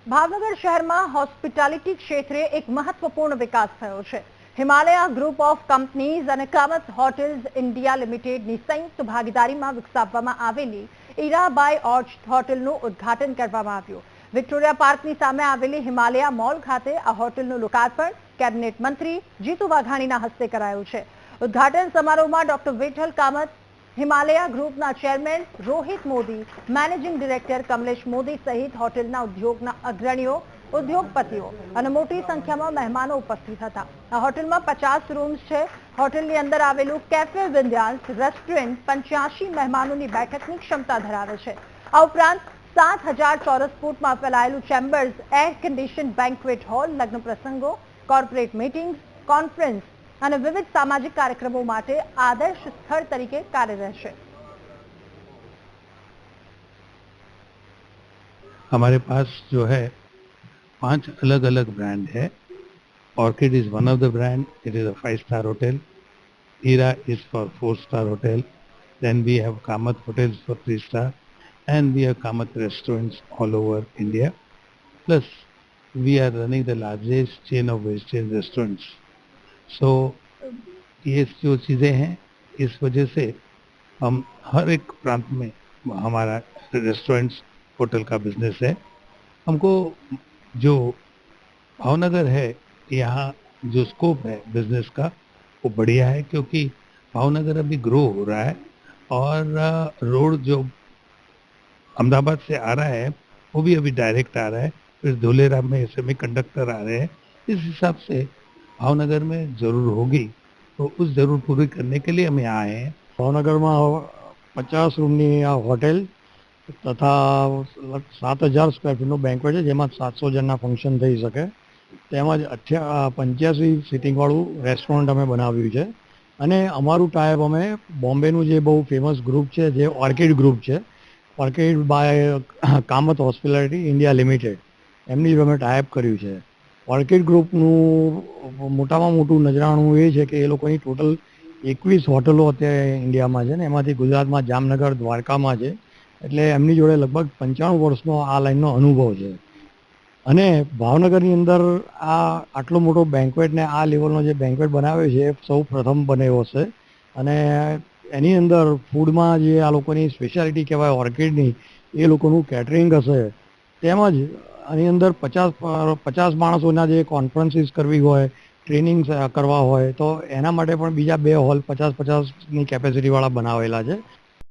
ભાવનગર શહેરમાં હોસ્પિટાલિટી ક્ષેત્રે એક મહત્વપૂર્ણ વિકાસ થયો છે। હિમાલયા ગ્રુપ ઓફ કંપનીઝ અને કામત હોટેલ્સ ઇન્ડિયા લિમિટેડની સંયુક્ત ભાગીદારીમાં વિકસાવવામાં આવેલી ઈરાબાઈ ઓર્ચ હોટલનું ઉદ્ઘાટન કરવામાં આવ્યું। વિક્ટોરિયા પાર્કની સામે આવેલી હિમાલયા મોલ ખાતે આ હોટલનું લોકાર્પણ કેબિનેટ મંત્રી જીતુ વાઘાણીના હસ્તે કરાયું છે। ઉદ્ઘાટન સમારોહમાં ડોક્ટર વિઠ્ઠલ કામત, હિમાલયા ગ્રુપના chairman Rohit Modi, managing director Kamlesh Modi સહિત હોટલના ઉદ્યોગના અગ્રણીઓ, ઉદ્યોગપતિઓ અને મોટી સંખ્યામાં મહેમાનો ઉપસ્થિત હતા। આ હોટલમાં 50 રૂમ્સ છે। હોટલની અંદર આવેલું કેફે વિન્યાસ રેસ્ટોરન્ટ 85 મહેમાનોની બેઠકની ક્ષમતા ધરાવે છે। આ ઉપરાંત 7000 ચોરસ ફૂટમાં ફેલાયેલું chambers, air condition banquet hall લગ્ન પ્રસંગો, કોર્પોરેટ મીટિંગ્સ, કોન્ફરન્સ અને વિવિધ સામાજિક કાર્યક્રમો માટે આદર્શ સ્થળ તરીકે કાર્ય રહેશે। हमारे पास जो है 5 अलग अलग ब्रांड है। Orchid is one of the brand, it is a 5-star hotel. Heera is for 4-star hotel. Then we have Kamat hotels for 3-star and we have Kamat restaurants all over India. Plus we are running the largest chain of vegetarian restaurants. So ये जो चीज़ें हैं, इस वजह से हम हर एक प्रांत में हमारा रेस्टोरेंट्स होटल का बिजनेस है। हमको जो भावनगर है, यहाँ जो स्कोप है बिजनेस का वो बढ़िया है, क्योंकि भावनगर अभी ग्रो हो रहा है और रोड जो अहमदाबाद से आ रहा है वो भी अभी डायरेक्ट आ रहा है। फिर धोलेरा में सेमी कंडक्टर आ रहे हैं। इस हिसाब से भावनगर में ज़रूर होगी, तो उस ज़रूर पूरी करने के लिए हम यहाँ आए हैं। भावनगर में 50 रूमनी आ होटेल तथा 7000 स्क्वेर फीटનું બેન્ક્વેટ છે, જેમાં 700 જણના ફંક્શન થઈ શકે। તેમજ 85 સિટિંગવાળું રેસ્ટોરન્ટ અમે બનાવ્યું છે અને અમારું ટાઈપ અમે બોમ્બેનું જે બહુ ફેમસ ગ્રુપ છે, જે ઓર્કિડ ગ્રુપ છે, Orchid by Kamat hospitality India limited, એમની જ અમે ટાઈપ કર્યું છે। ઓર્કિડ ગ્રુપનું મોટામાં મોટું નજરાણું એ છે કે એ લોકોની ટોટલ 21 હોટલો અત્યારે ઇન્ડિયામાં છે ને એમાંથી ગુજરાતમાં જામનગર, દ્વારકામાં છે। એટલે એમની જોડે લગભગ 95 વર્ષનો આ લાઈનનો અનુભવ છે અને ભાવનગરની અંદર આ આટલો મોટો બેન્ક્વેટ ને આ લેવલનો જે બેન્ક્વેટ બનાવ્યો છે એ સૌ પ્રથમ બન્યો છે અને એની અંદર ફૂડમાં જે આ લોકોની સ્પેશિયાલિટી કહેવાય ઓર્કિડની, એ લોકોનું કેટરિંગ હશે। તેમજ આની અંદર 50 માણસોના જે કોન્ફરન્સીસ કરવી હોય, ટ્રેનિંગ કરવા હોય, તો એના માટે પણ બીજા 2 હોલ 50-50ની કેપેસિટીવાળા બનાવેલા છે।